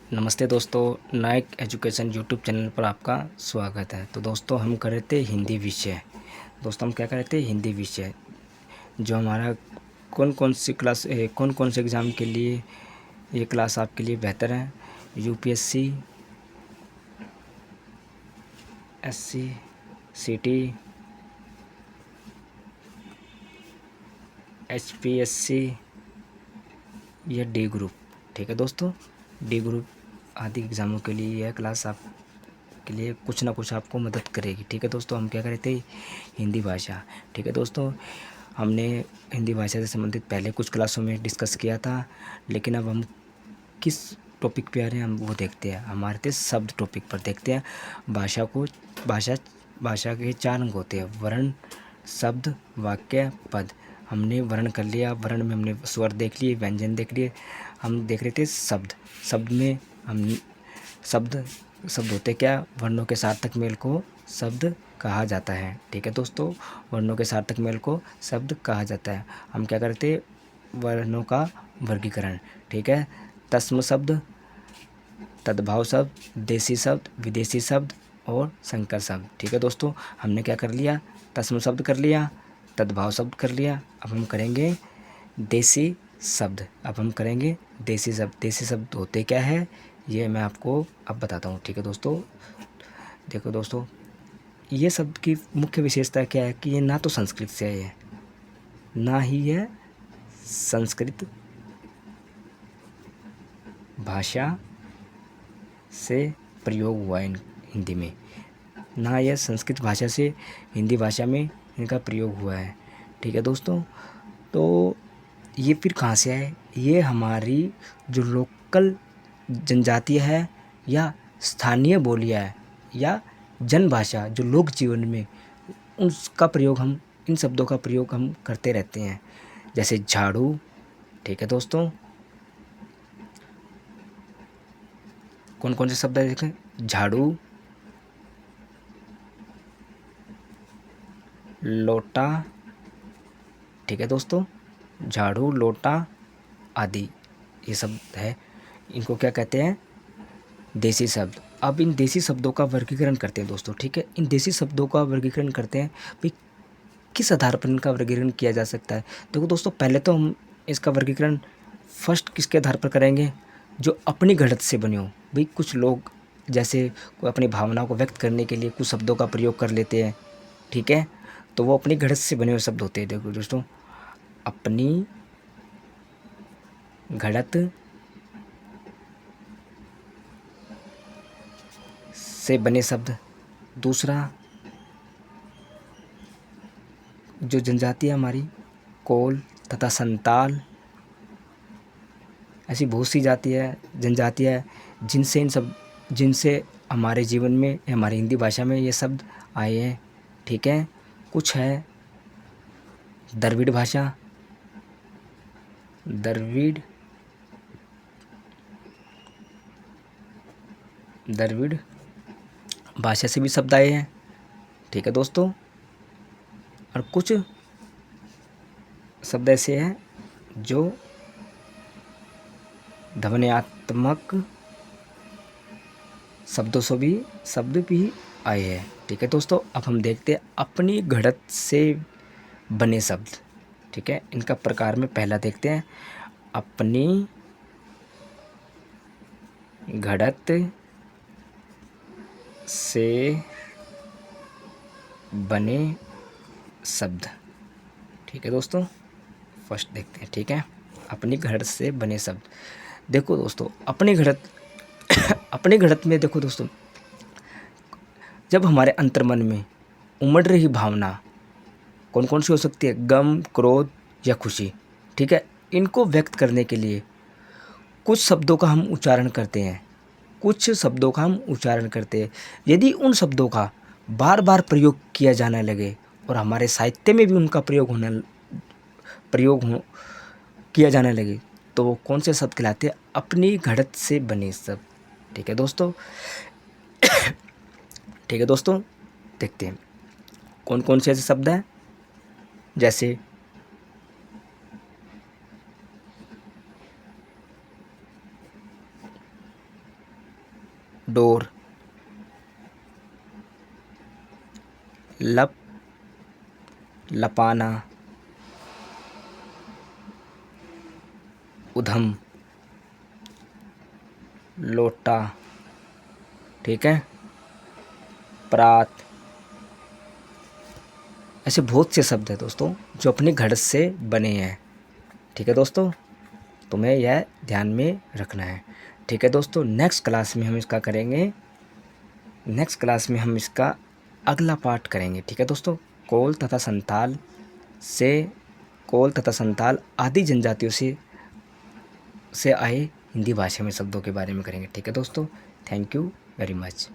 नमस्ते दोस्तों, नायक education YouTube channel पर आपका स्वागत है। तो दोस्तों हम कर रहे थे हिंदी विषय। दोस्तों हम क्या कर रहे थे, हिंदी विषय, जो हमारा कौन कौन सी क्लास कौन कौन से एग्ज़ाम के लिए ये क्लास आपके लिए बेहतर है। यूपीएससी, एससी, सीटी, एचपीएससी या डी ग्रुप। ठीक है दोस्तों, डी ग्रुप आदि एग्ज़ामों के लिए यह क्लास आप के लिए कुछ ना कुछ आपको मदद करेगी। ठीक है दोस्तों, हम क्या कर रहे थे, हिंदी भाषा। ठीक है दोस्तों, हमने हिंदी भाषा से संबंधित पहले कुछ क्लासों में डिस्कस किया था, लेकिन अब हम किस टॉपिक पे आ रहे हैं हम वो देखते हैं। हमारे थे शब्द टॉपिक पर देखते हैं। भाषा भाषा के 4 अंग होते हैं: वर्ण, शब्द, वाक्य, पद। हमने वर्ण कर लिया, वर्ण में हमने स्वर देख लिए, व्यंजन देख लिए। हम देख रहे थे शब्द। शब्द में हम शब्द शब्द होते क्या, वर्णों के सार्थक मेल को शब्द कहा जाता है। ठीक है दोस्तों, वर्णों के सार्थक मेल को शब्द कहा जाता है। हम क्या करते, वर्णों का वर्गीकरण। ठीक है, तस्म शब्द, तद्भव शब्द, देसी शब्द, विदेशी शब्द और संकर शब्द। ठीक है दोस्तों, हमने क्या कर लिया, तस्म शब्द कर लिया, तद्भव शब्द कर लिया। अब हम करेंगे देसी शब्द। अब हम करेंगे देसी शब्द। देसी शब्द होते क्या है, ये मैं आपको अब बताता हूँ। ठीक है दोस्तों, देखो दोस्तों, ये शब्द की मुख्य विशेषता क्या है कि ये ना तो संस्कृत से है, ना ही यह संस्कृत भाषा से प्रयोग हुआ है हिंदी में, ना यह संस्कृत भाषा से हिंदी भाषा में इनका प्रयोग हुआ है। ठीक है दोस्तों, तो ये फिर कहाँ से आए, ये हमारी जो लोकल जनजातीय है या स्थानीय बोलियाँ है या जनभाषा जो लोक जीवन में, उसका प्रयोग हम, इन शब्दों का प्रयोग हम करते रहते हैं। जैसे झाड़ू। ठीक है दोस्तों, कौन कौन से शब्द है देखें, झाड़ू, लोटा। ठीक है दोस्तों, झाड़ू, लोटा आदि ये शब्द है, इनको क्या कहते हैं, देसी शब्द। अब इन देसी शब्दों का वर्गीकरण करते हैं दोस्तों। ठीक है, इन देसी शब्दों का वर्गीकरण करते हैं भाई, किस आधार पर इनका वर्गीकरण किया जा सकता है। देखो दोस्तों, पहले तो हम इसका वर्गीकरण फर्स्ट किसके आधार पर करेंगे, जो अपनी गढ़त से बने हो। भाई कुछ लोग जैसे कोई अपनी भावनाओं को व्यक्त करने के लिए कुछ शब्दों का प्रयोग कर लेते हैं। ठीक है, तो वो अपनी गढ़त से बने हुए शब्द होते हैं। देखो दोस्तों, अपनी गढ़त से बने शब्द। दूसरा, जो जनजाति है हमारी, कोल तथा संताल, ऐसी बहुत सी जाति है, जनजातियाँ है, जिनसे हमारे जीवन में, हमारी हिंदी भाषा में ये शब्द आए हैं। ठीक है, कुछ है द्रविड़ भाषा, द्रविड़ भाषा से भी शब्द आए हैं। ठीक है दोस्तों, और कुछ शब्द ऐसे हैं जो ध्वन्यात्मक शब्द भी आए हैं। ठीक है दोस्तों, अब हम देखते हैं अपनी गढ़त से बने शब्द। ठीक है, इनका प्रकार में पहला देखते हैं, अपनी गढ़त से बने शब्द। ठीक है दोस्तों, फर्स्ट देखते हैं। ठीक है, अपनी गढ़त से बने शब्द। देखो दोस्तों, अपनी गढ़त अपनी गढ़त में देखो दोस्तों, जब हमारे अंतर्मन में उमड़ रही भावना कौन कौन सी हो सकती है, गम, क्रोध या खुशी। ठीक है, इनको व्यक्त करने के लिए कुछ शब्दों का हम उच्चारण करते हैं, कुछ शब्दों का हम उच्चारण करते हैं। यदि उन शब्दों का बार बार प्रयोग किया जाने लगे और हमारे साहित्य में भी उनका प्रयोग हो किया जाने लगे, तो वो कौन से शब्द कहलाते हैं, अपनी गढ़त से बने शब्द। ठीक है दोस्तों, ठीक है दोस्तों, देखते हैं कौन कौन से ऐसे शब्द हैं। जैसे डोर, लप, लपाना, उधम, लोटा, ठीक है, प्रात। ऐसे बहुत से शब्द हैं दोस्तों जो अपनी घड़त से बने हैं। ठीक है दोस्तों, तुम्हें यह ध्यान में रखना है। ठीक है दोस्तों, नेक्स्ट क्लास में हम इसका करेंगे, नेक्स्ट क्लास में हम इसका अगला पार्ट करेंगे। ठीक है दोस्तों, कोल तथा संताल से, कोल तथा संताल आदि जनजातियों से आए हिंदी भाषा में शब्दों के बारे में करेंगे। ठीक है दोस्तों, थैंक यू वेरी मच।